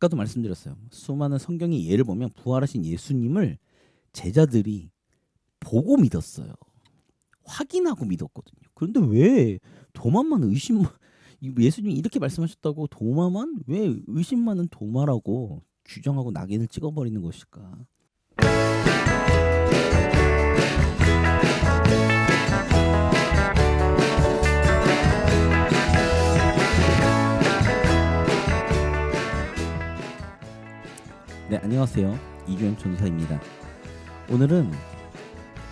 아까도 말씀드렸어요. 수많은 성경의 예를 보면 부활하신 예수님을 제자들이 보고 믿었어요. 확인하고 믿었거든요. 그런데 왜 도마만 예수님이 이렇게 말씀하셨다고 도마만 왜 의심 많은 도마라고 규정하고 낙인을 찍어버리는 것일까? 네, 안녕하세요. 이주영 전사입니다. 오늘은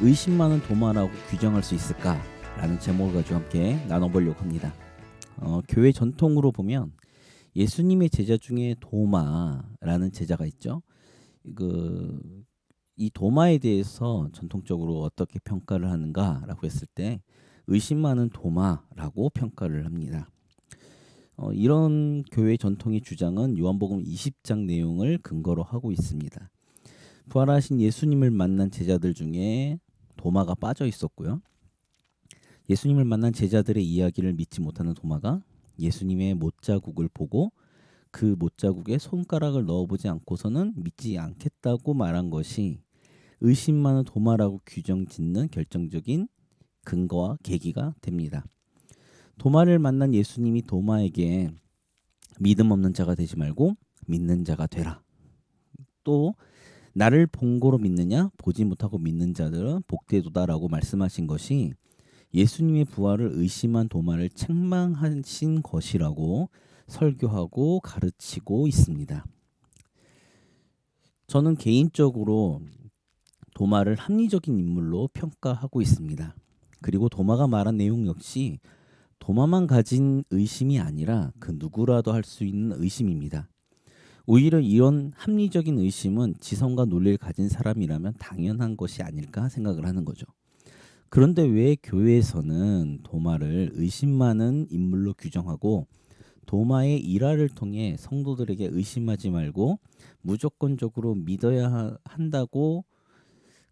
의심 많은 도마라고 규정할 수 있을까? 라는 제목을 가지고 함께 나눠보려고 합니다. 교회 전통으로 보면 예수님의 제자 중에 도마라는 제자가 있죠. 이 도마에 대해서 전통적으로 어떻게 평가를 하는가라고 했을 때 의심 많은 도마라고 평가를 합니다. 이런 교회 전통의 주장은 요한복음 20장 내용을 근거로 하고 있습니다. 부활하신 예수님을 만난 제자들 중에 도마가 빠져 있었고요. 예수님을 만난 제자들의 이야기를 믿지 못하는 도마가 예수님의 못자국을 보고 그 못자국에 손가락을 넣어보지 않고서는 믿지 않겠다고 말한 것이 의심 많은 도마라고 규정짓는 결정적인 근거와 계기가 됩니다. 도마를 만난 예수님이 도마에게 믿음 없는 자가 되지 말고 믿는 자가 되라. 또 나를 본고로 믿느냐 보지 못하고 믿는 자들은 복되도다라고 말씀하신 것이 예수님의 부활을 의심한 도마를 책망하신 것이라고 설교하고 가르치고 있습니다. 저는 개인적으로 도마를 합리적인 인물로 평가하고 있습니다. 그리고 도마가 말한 내용 역시 도마만 가진 의심이 아니라 그 누구라도 할 수 있는 의심입니다. 오히려 이런 합리적인 의심은 지성과 논리를 가진 사람이라면 당연한 것이 아닐까 생각을 하는 거죠. 그런데 왜 교회에서는 도마를 의심 많은 인물로 규정하고 도마의 일화를 통해 성도들에게 의심하지 말고 무조건적으로 믿어야 한다고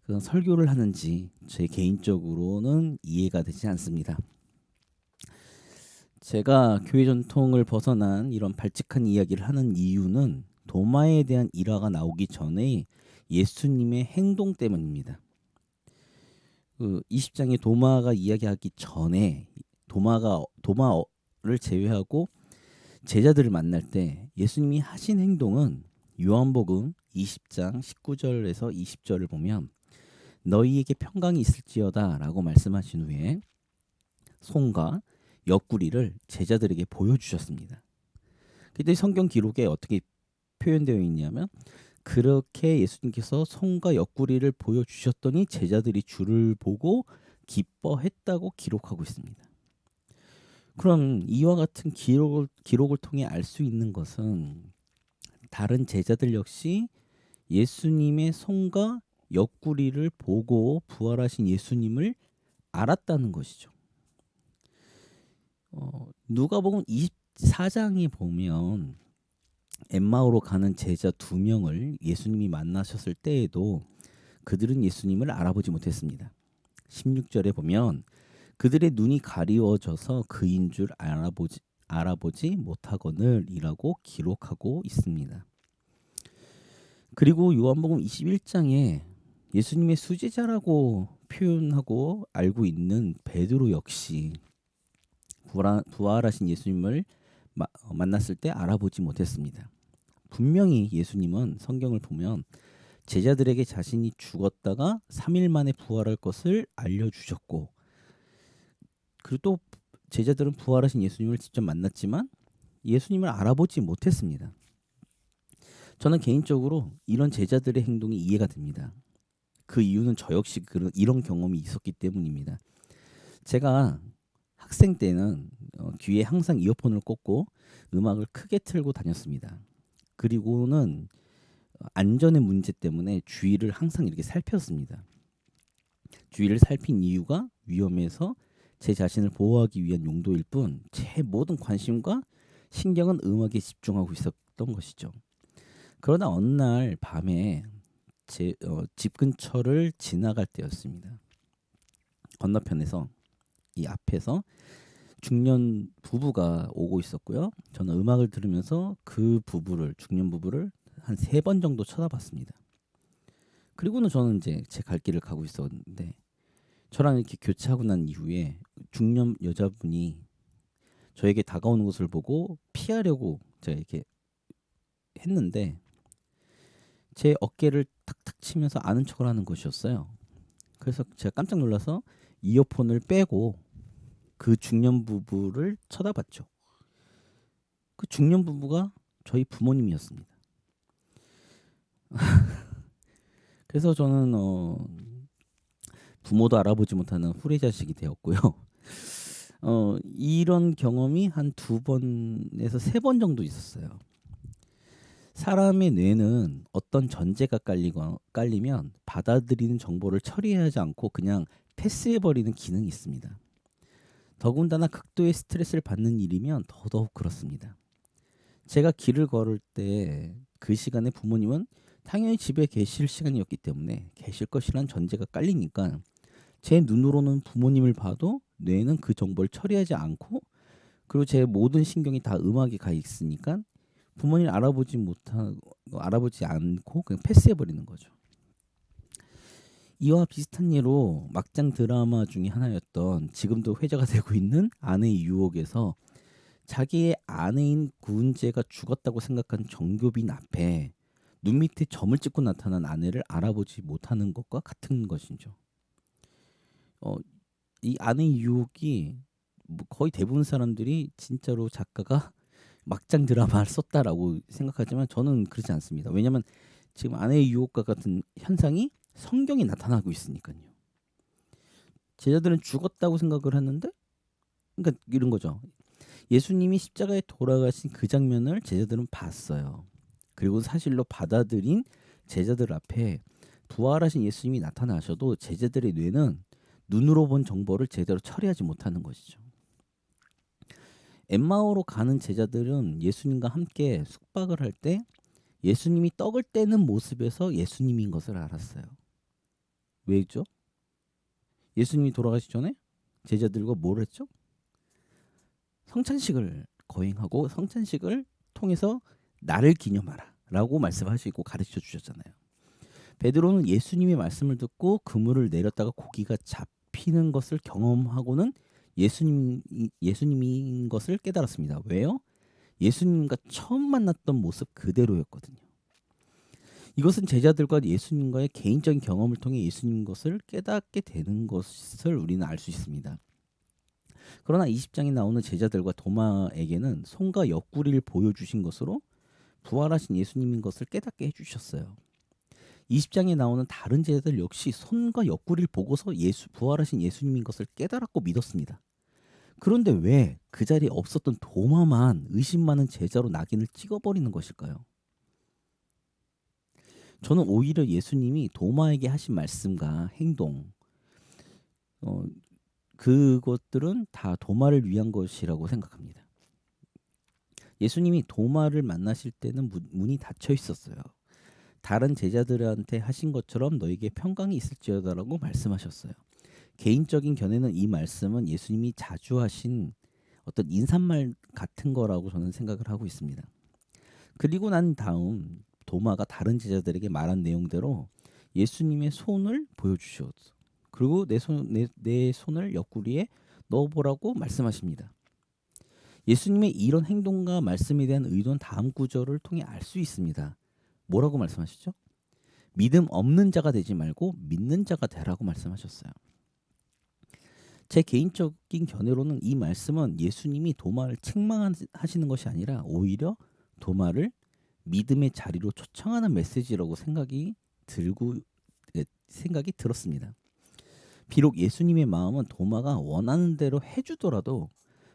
그런 설교를 하는지 제 개인적으로는 이해가 되지 않습니다. 제가 교회 전통을 벗어난 이런 발칙한 이야기를 하는 이유는 도마에 대한 일화가 나오기 전에 예수님의 행동 때문입니다. 20장에 도마가 이야기하기 전에 도마를 제외하고 제자들을 만날 때 예수님이 하신 행동은 요한복음 20장 19절에서 20절을 보면 너희에게 평강이 있을지어다 라고 말씀하신 후에 손과 옆구리를 제자들에게 보여주셨습니다. 그때 성경 기록에 어떻게 표현되어 있냐면 그렇게 예수님께서 손과 옆구리를 보여주셨더니 제자들이 주를 보고 기뻐했다고 기록하고 있습니다. 그럼 이와 같은 기록을 통해 알 수 있는 것은 다른 제자들 역시 예수님의 손과 옆구리를 보고 부활하신 예수님을 알았다는 것이죠. 누가복음 24장에 보면 엠마오로 가는 제자 2명을 예수님이 만나셨을 때에도 그들은 예수님을 알아보지 못했습니다. 16절에 보면 그들의 눈이 가리워져서 그인 줄 알아보지 못하거늘이라고 기록하고 있습니다. 그리고 요한복음 21장에 예수님의 수제자라고 표현하고 알고 있는 베드로 역시 부활하신 예수님을 만났을 때 알아보지 못했습니다. 분명히 예수님은 성경을 보면 제자들에게 자신이 죽었다가 3일 만에 부활할 것을 알려주셨고 그리고 또 제자들은 부활하신 예수님을 직접 만났지만 예수님을 알아보지 못했습니다. 저는 개인적으로 이런 제자들의 행동이 이해가 됩니다. 그 이유는 저 역시 이런 경험이 있었기 때문입니다. 제가 학생 때는 귀에 항상 이어폰을 꽂고 음악을 크게 틀고 다녔습니다. 그리고는 안전의 문제 때문에 주위를 항상 이렇게 살폈습니다. 주위를 살핀 이유가 위험해서 제 자신을 보호하기 위한 용도일 뿐 제 모든 관심과 신경은 음악에 집중하고 있었던 것이죠. 그러다 어느 날 밤에 제 집 근처를 지나갈 때였습니다. 건너편에서 이 앞에서 중년 부부가 오고 있었고요. 저는 음악을 들으면서 그 부부를 중년 부부를 한 3번 정도 쳐다봤습니다. 그리고는 저는 이제 제 갈 길을 가고 있었는데 저랑 이렇게 교체하고 난 이후에 중년 여자분이 저에게 다가오는 것을 보고 피하려고 제가 이렇게 했는데 제 어깨를 탁탁 치면서 아는 척을 하는 것이었어요. 그래서 제가 깜짝 놀라서 이어폰을 빼고 그 중년 부부를 쳐다봤죠. 그 중년 부부가 저희 부모님이었습니다. 그래서 저는 부모도 알아보지 못하는 후레자식이 되었고요. 이런 경험이 한 2번에서 3번 정도 있었어요. 사람의 뇌는 어떤 전제가 깔리면 받아들이는 정보를 처리하지 않고 그냥 패스해버리는 기능이 있습니다. 더군다나 극도의 스트레스를 받는 일이면 더더욱 그렇습니다. 제가 길을 걸을 때 그 시간에 부모님은 당연히 집에 계실 시간이었기 때문에 계실 것이란 전제가 깔리니까 제 눈으로는 부모님을 봐도 뇌는 그 정보를 처리하지 않고 그리고 제 모든 신경이 다 음악에 가 있으니까 부모님을 알아보지 않고 그냥 패스해 버리는 거죠. 이와 비슷한 예로 막장 드라마 중에 하나였던 지금도 회자가 되고 있는 아내의 유혹에서 자기의 아내인 구은재가 죽었다고 생각한 정교빈 앞에 눈 밑에 점을 찍고 나타난 아내를 알아보지 못하는 것과 같은 것이죠. 이 아내의 유혹이 거의 대부분 사람들이 진짜로 작가가 막장 드라마를 썼다라고 생각하지만 저는 그렇지 않습니다. 왜냐하면 지금 아내의 유혹과 같은 현상이 성경에 나타나고 있으니까요. 제자들은 죽었다고 생각을 했는데, 그러니까 이런 거죠. 예수님이 십자가에 돌아가신 그 장면을 제자들은 봤어요. 그리고 사실로 받아들인 제자들 앞에 부활하신 예수님이 나타나셔도 제자들의 뇌는 눈으로 본 정보를 제대로 처리하지 못하는 것이죠. 엠마오로 가는 제자들은 예수님과 함께 숙박을 할 때 예수님이 떡을 떼는 모습에서 예수님인 것을 알았어요. 왜죠? 예수님이 돌아가시기 전에 제자들과 뭘 했죠? 성찬식을 거행하고 성찬식을 통해서 나를 기념하라 라고 말씀하시고 가르쳐 주셨잖아요. 베드로는 예수님의 말씀을 듣고 그물을 내렸다가 고기가 잡히는 것을 경험하고는 예수님인 것을 깨달았습니다. 왜요? 예수님과 처음 만났던 모습 그대로였거든요. 이것은 제자들과 예수님과의 개인적인 경험을 통해 예수님 것을 깨닫게 되는 것을 우리는 알 수 있습니다. 그러나 20장에 나오는 제자들과 도마에게는 손과 옆구리를 보여주신 것으로 부활하신 예수님인 것을 깨닫게 해주셨어요. 20장에 나오는 다른 제자들 역시 손과 옆구리를 보고서 부활하신 예수님인 것을 깨달았고 믿었습니다. 그런데 왜 그 자리에 없었던 도마만 의심 많은 제자로 낙인을 찍어버리는 것일까요? 저는 오히려 예수님이 도마에게 하신 말씀과 행동, 그것들은 다 도마를 위한 것이라고 생각합니다. 예수님이 도마를 만나실 때는 문이 닫혀 있었어요. 다른 제자들한테 하신 것처럼 너에게 평강이 있을지어다라고 말씀하셨어요. 개인적인 견해는 이 말씀은 예수님이 자주 하신 어떤 인사말 같은 거라고 저는 생각을 하고 있습니다. 그리고 난 다음 도마가 다른 제자들에게 말한 내용대로 예수님의 손을 보여주셨어. 그리고 내 손을 옆구리에 넣어보라고 말씀하십니다. 예수님의 이런 행동과 말씀에 대한 의도는 다음 구절을 통해 알 수 있습니다. 뭐라고 말씀하시죠? 믿음 없는 자가 되지 말고 믿는 자가 되라고 말씀하셨어요. 제 개인적인 견해로는 이 말씀은 예수님이 도마를 책망하시는 것이 아니라 오히려 도마를 믿음의 자리로 초청하는 메시지라고 생각이 들었습니다. 비록 예수님의 마음은 도마가 원하는 대로 해주더라도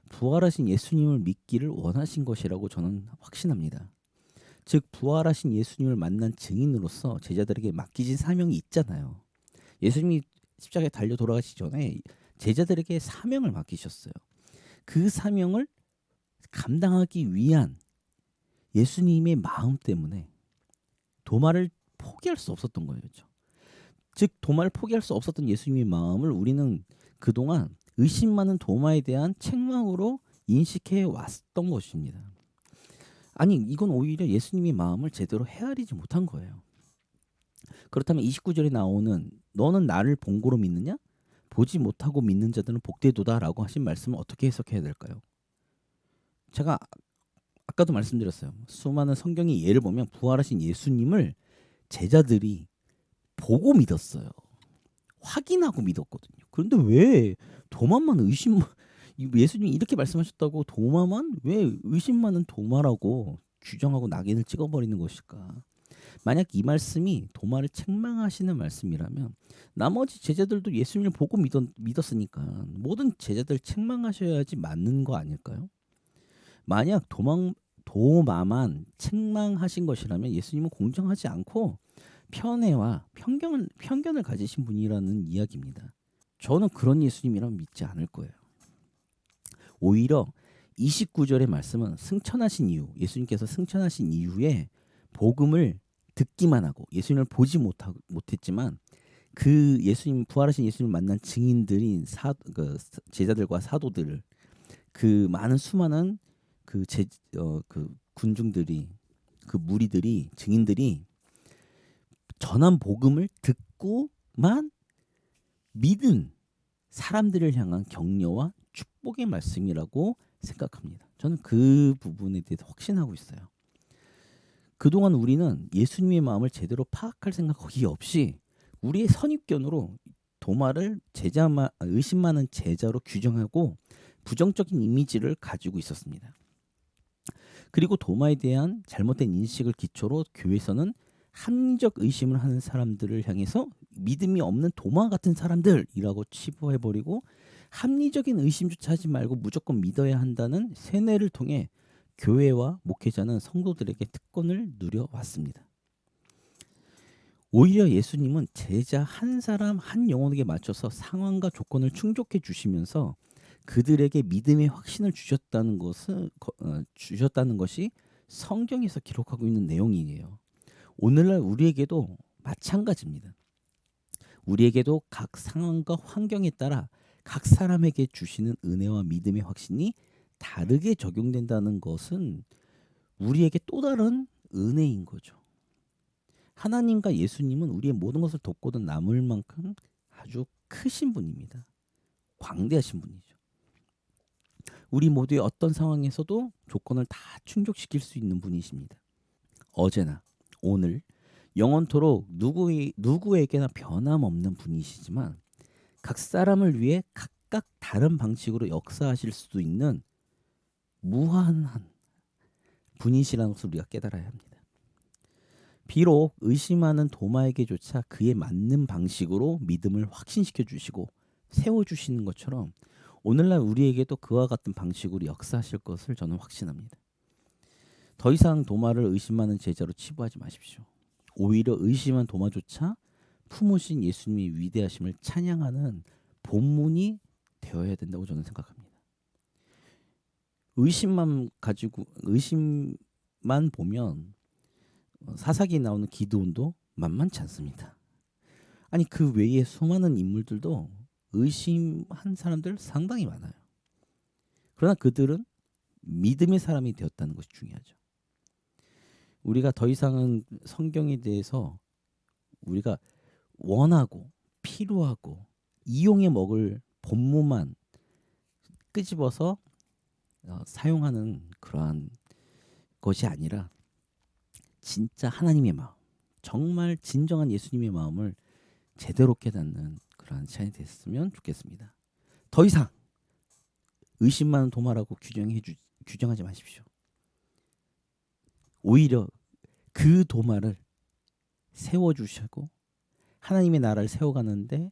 부활하신 예수님을 믿기를 원하신 것이라고 저는 확신합니다. 즉 부활하신 예수님을 만난 증인으로서 제자들에게 맡기신 사명이 있잖아요. 예수님이 십자가에 달려 돌아가시기 전에 제자들에게 사명을 맡기셨어요. 그 사명을 감당하기 위한 예수님의 마음 때문에 도마를 포기할 수 없었던 거예요. 즉 도마를 포기할 수 없었던 예수님의 마음을 우리는 그동안 의심 많은 도마에 대한 책망으로 인식해 왔던 것입니다. 아니 이건 오히려 예수님의 마음을 제대로 헤아리지 못한 거예요. 그렇다면 29절에 나오는 너는 나를 본고로 믿느냐? 보지 못하고 믿는 자들은 복되도다라고 하신 말씀을 어떻게 해석해야 될까요? 제가 아까도 말씀드렸어요. 수많은 성경의 예를 보면 부활하신 예수님을 제자들이 보고 믿었어요. 확인하고 믿었거든요. 그런데 왜 도마만 예수님이 이렇게 말씀하셨다고 도마만 왜 의심 많은 도마라고 규정하고 낙인을 찍어버리는 것일까? 만약 이 말씀이 도마를 책망하시는 말씀이라면 나머지 제자들도 예수님을 보고 믿었으니까 모든 제자들 책망하셔야지 맞는 거 아닐까요? 만약 도마만 책망하신 것이라면 예수님은 공정하지 않고 편애와 편견을 가지신 분이라는 이야기입니다. 저는 그런 예수님이라면 믿지 않을 거예요. 오히려 29절의 말씀은 승천하신 이유, 예수님께서 승천하신 이후에 복음을 듣기만 하고 예수님을 보지 못했지만 그 부활하신 예수님을 만난 증인들인 제자들과 사도들, 그 많은 수많은 그 군중들이, 그 무리들이, 증인들이 전한 복음을 듣고만 믿은 사람들을 향한 격려와 축복의 말씀이라고 생각합니다. 저는 그 부분에 대해서 확신하고 있어요. 그동안 우리는 예수님의 마음을 제대로 파악할 생각 거의 없이 우리의 선입견으로 도마를 의심 많은 제자로 규정하고 부정적인 이미지를 가지고 있었습니다. 그리고 도마에 대한 잘못된 인식을 기초로 교회에서는 합리적 의심을 하는 사람들을 향해서 믿음이 없는 도마 같은 사람들이라고 치부해버리고 합리적인 의심조차 하지 말고 무조건 믿어야 한다는 세뇌를 통해 교회와 목회자는 성도들에게 특권을 누려왔습니다. 오히려 예수님은 제자 한 사람 한 영혼에게 맞춰서 상황과 조건을 충족해 주시면서 그들에게 믿음의 확신을 주셨다는 것이 성경에서 기록하고 있는 내용이에요. 오늘날 우리에게도 마찬가지입니다. 우리에게도 각 상황과 환경에 따라 각 사람에게 주시는 은혜와 믿음의 확신이 다르게 적용된다는 것은 우리에게 또 다른 은혜인 거죠. 하나님과 예수님은 우리의 모든 것을 돕고도 남을 만큼 아주 크신 분입니다. 광대하신 분이죠. 우리 모두의 어떤 상황에서도 조건을 다 충족시킬 수 있는 분이십니다. 어제나 오늘 영원토록 누구에게나 변함없는 분이시지만 각 사람을 위해 각각 다른 방식으로 역사하실 수도 있는 무한한 분이시라는 것을 우리가 깨달아야 합니다. 비록 의심하는 도마에게조차 그에 맞는 방식으로 믿음을 확신시켜 주시고 세워주시는 것처럼 오늘날 우리에게도 그와 같은 방식으로 역사하실 것을 저는 확신합니다. 더 이상 도마를 의심하는 제자로 치부하지 마십시오. 오히려 의심한 도마조차 품으신 예수님의 위대하심을 찬양하는 본문이 되어야 된다고 저는 생각합니다. 의심만 보면 사사기에 나오는 기드온도 만만치 않습니다. 아니 그 외에 수많은 인물들도 의심한 사람들 상당히 많아요. 그러나 그들은 믿음의 사람이 되었다는 것이 중요하죠. 우리가 더 이상은 성경에 대해서 우리가 원하고 필요하고 이용해 먹을 본문만 끄집어서 사용하는 그러한 것이 아니라 진짜 하나님의 마음, 정말 진정한 예수님의 마음을 제대로 깨닫는 그러한 시간이 됐으면 좋겠습니다. 더 이상 의심 많은 도마라고 규정하지 마십시오. 오히려 그 도마를 세워주시고 하나님의 나라를 세워가는데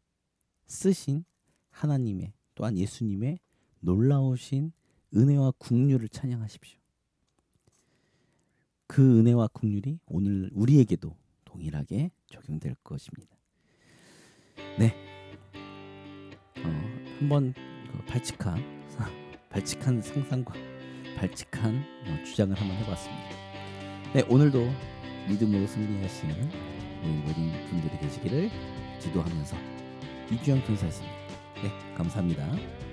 쓰신 하나님의 또한 예수님의 놀라우신 은혜와 긍휼을 찬양하십시오. 그 은혜와 긍휼이 오늘 우리에게도 동일하게 적용될 것입니다. 네, 한번 발칙한 상상과 발칙한 주장을 한번 해봤습니다. 네, 오늘도 믿음으로 승리하시는 우리 모든 분들이 되시기를 기도하면서 이주영 전사였습니다. 네, 감사합니다.